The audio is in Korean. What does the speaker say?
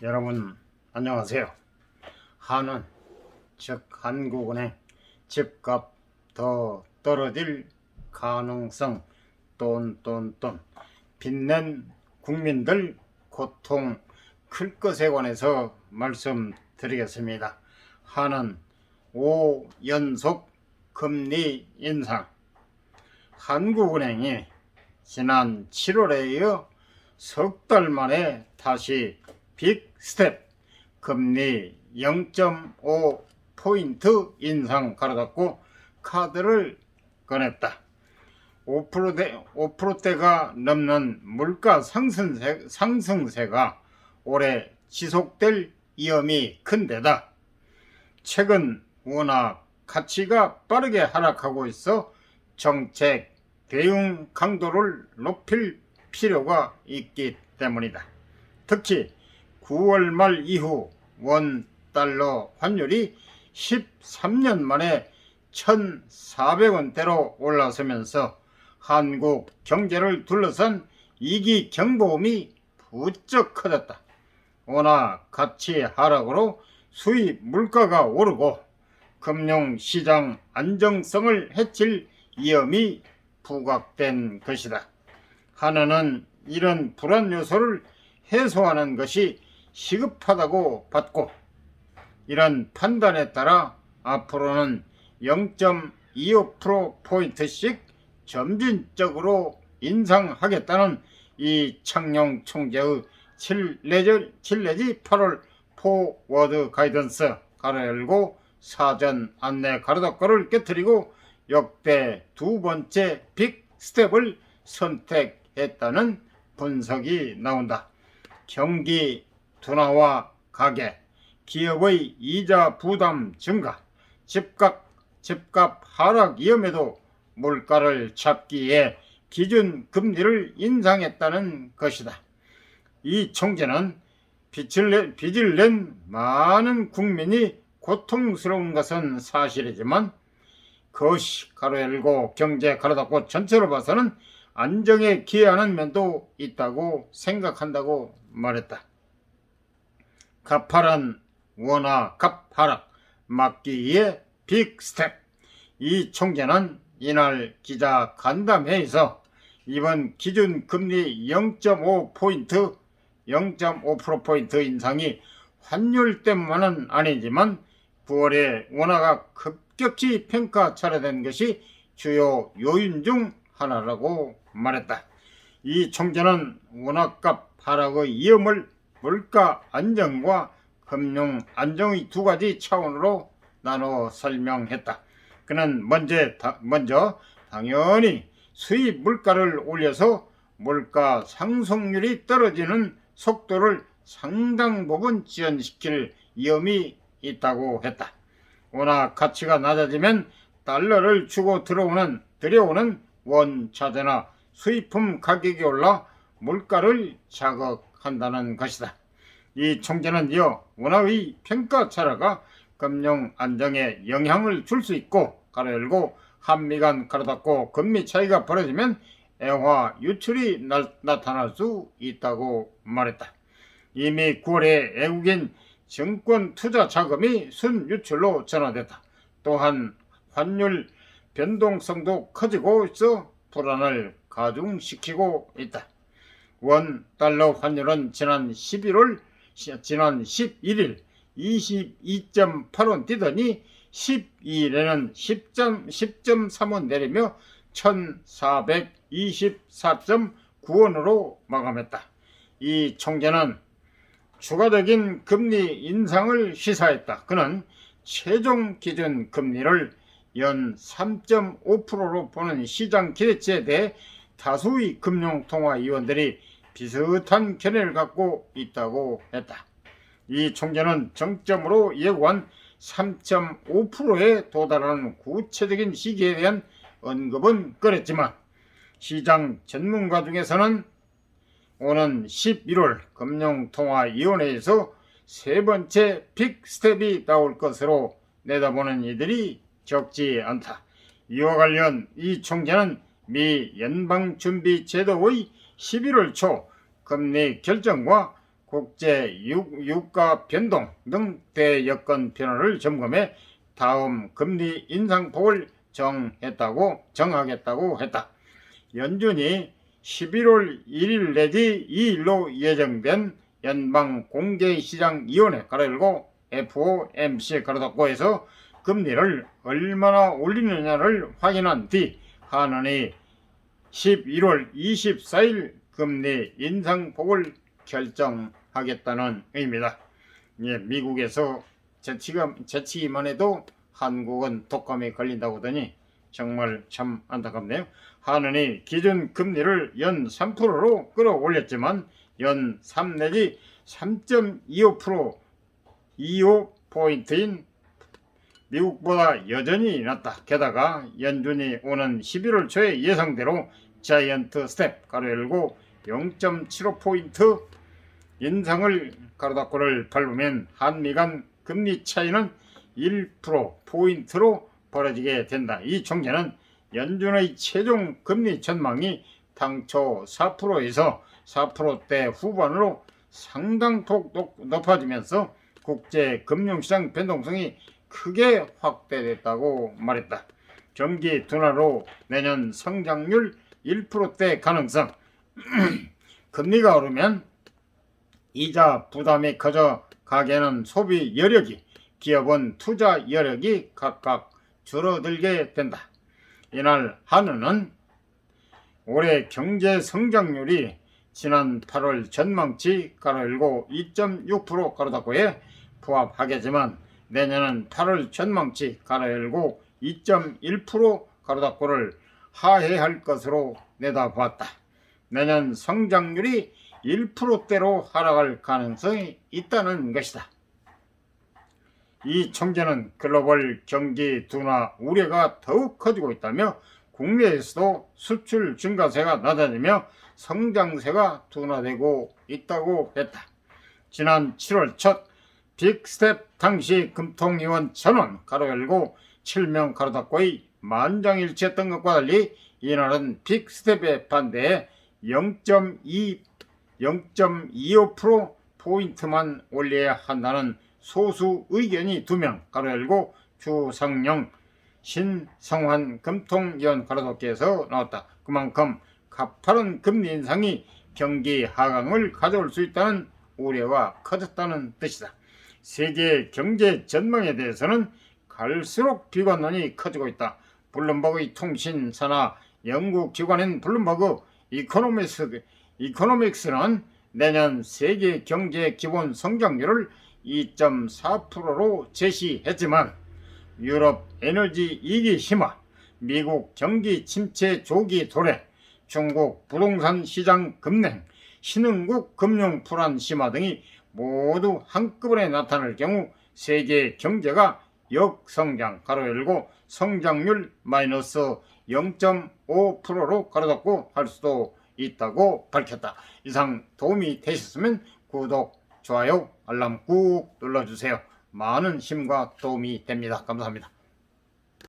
여러분 안녕하세요. 한은 즉 한국은행 집값 더 떨어질 가능성 똔똔똔 빚낸 국민들 고통 클 것에 관해서 말씀드리겠습니다. 한은 5연속 금리 인상. 한국은행이 지난 7월에 이어 석 달 만에 다시 빅 스텝 금리 0.5포인트 인상 가로닫고 카드를 꺼냈다. 5%대가 넘는 물가 상승세가 올해 지속될 위험이 큰데다 최근 워낙 가치가 빠르게 하락하고 있어 정책 대응 강도를 높일 필요가 있기 때문이다. 특히 9월 말 이후 원 달러 환율이 13년 만에 1,400원대로 올라서면서 한국 경제를 둘러싼 위기 경보음이 부쩍 커졌다. 워낙 가치 하락으로 수입 물가가 오르고 금융시장 안정성을 해칠 위험이 부각된 것이다. 한은은 이런 불안 요소를 해소하는 것이 시급하다고 봤고, 이런 판단에 따라 앞으로는 0.25%포인트씩 점진적으로 인상하겠다는 이창용 총재의 7 내지 8월 포워드 가이던스 가로열고 사전 안내 가로닫고를 깨뜨리고 역대 두 번째 빅 스텝을 선택했다는 분석이 나온다. 경기 둔화와 가계, 기업의 이자 부담 증가, 집값 하락 위험에도 물가를 잡기 위해 기준 금리를 인상했다는 것이다. 이 총재는 빚을 낸 많은 국민이 고통스러운 것은 사실이지만 그것이 가로열고 경제 가로닫고 전체로 봐서는 안정에 기여하는 면도 있다고 생각한다고 말했다. 가파른 원화 값 하락 막기 위해 빅 스텝. 이 총재는 이날 기자 간담회에서 이번 기준 금리 0.5%포인트 인상이 환율 때문은 아니지만 9월에 원화가 급격히 평가차례된 것이 주요 요인 중 하나라고 말했다. 이 총재는 원화값 하락의 위험을 물가 안정과 금융 안정의 두 가지 차원으로 나눠 설명했다. 그는 먼저 당연히 수입 물가를 올려서 물가 상승률이 떨어지는 속도를 상당 부분 지연시킬 위험이 있다고 했다. 워낙 가치가 낮아지면 달러를 주고 들여오는 원자재나 수입품 가격이 올라 물가를 자극한다는 것이다. 이 총재는 이어 원화의 평가 차라가 금융 안정에 영향을 줄 수 있고 가로열고 한미 간 가로닫고 금리 차이가 벌어지면 애화 유출이 나타날 수 있다고 말했다. 이미 9월에 외국인 증권 투자 자금이 순유출로 전환됐다. 또한 환율 변동성도 커지고 있어 불안을 가중시키고 있다. 원 달러 환율은 지난 11일 22.8원 뛰더니 12일에는 10.3원 내리며 1,424.9원으로 마감했다. 이 총재는 추가적인 금리 인상을 시사했다. 그는 최종 기준 금리를 연 3.5%로 보는 시장 기대치에 대해 다수의 금융통화위원들이 비슷한 견해를 갖고 있다고 했다. 이 총재는 정점으로 예고한 3.5%에 도달하는 구체적인 시기에 대한 언급은 꺼냈지만 시장 전문가 중에서는 오는 11월 금융통화위원회에서 세 번째 빅 스텝이 나올 것으로 내다보는 이들이 적지 않다. 이와 관련 이 총재는 미 연방준비제도의 11월 초 금리 결정과 국제 유가 변동 등 대여건 변화를 점검해 다음 금리 인상폭을 정하겠다고 했다. 연준이 11월 1일 내지 2일로 예정된 연방공개시장위원회 가로열고 FOMC 가로닫고에서 금리를 얼마나 올리느냐를 확인한 뒤 한은이 11월 24일 금리 인상폭을 결정하겠다는 의미다. 예, 미국에서 제치기만 해도 한국은 독감에 걸린다고 하더니 정말 참 안타깝네요. 한은이 기준 금리를 연 3%로 끌어올렸지만 연 3 내지 3.25% 25포인트인 미국보다 여전히 낮다. 게다가 연준이 오는 11월 초에 예상대로 자이언트 스텝 가로열고 0.75포인트 인상을 가로닫고를 밟으면 한미 간 금리 차이는 1%포인트로 벌어지게 된다. 이 총재는 연준의 최종 금리 전망이 당초 4%에서 4%대 후반으로 상당폭 높아지면서 국제 금융시장 변동성이 크게 확대됐다고 말했다. 경기 둔화로 내년 성장률 1%대 가능성 금리가 오르면 이자 부담이 커져 가계는 소비 여력이 기업은 투자 여력이 각각 줄어들게 된다. 이날 한은은 올해 경제 성장률이 지난 8월 전망치 가로열고 2.6% 가로닫고에 부합하겠지만 내년은 8월 전망치 가로열고 2.1% 가로닫고를 하회할 것으로 내다봤다. 내년 성장률이 1%대로 하락할 가능성이 있다는 것이다. 이 총재는 글로벌 경기 둔화 우려가 더욱 커지고 있다며 국내에서도 수출 증가세가 낮아지며 성장세가 둔화되고 있다고 했다. 지난 7월 첫 빅스텝 당시 금통위원 전원 가로열고 7명 가로닫고의 만장일치했던 것과 달리 이날은 빅스텝에 반대해 0.25%포인트만 올려야 한다는 소수 의견이 2명 가로열고 주성영, 신성환 금통위원 가로닫기에서 나왔다. 그만큼 가파른 금리 인상이 경기 하강을 가져올 수 있다는 우려가 커졌다는 뜻이다. 세계 경제 전망에 대해서는 갈수록 비관론이 커지고 있다. 블룸버그의 통신사나 연구기관인 블룸버그 이코노믹스는 내년 세계 경제 기본 성장률을 2.4%로 제시했지만 유럽 에너지 위기 심화, 미국 경기 침체 조기 도래, 중국 부동산 시장 급냉, 신흥국 금융 불안 심화 등이 모두 한꺼번에 나타날 경우 세계 경제가 역성장 가로열고 성장률 마이너스 0.5%로 가로닫고 할 수도 있다고 밝혔다. 이상 도움이 되셨으면 구독, 좋아요, 알람 꾹 눌러주세요. 많은 힘과 도움이 됩니다. 감사합니다.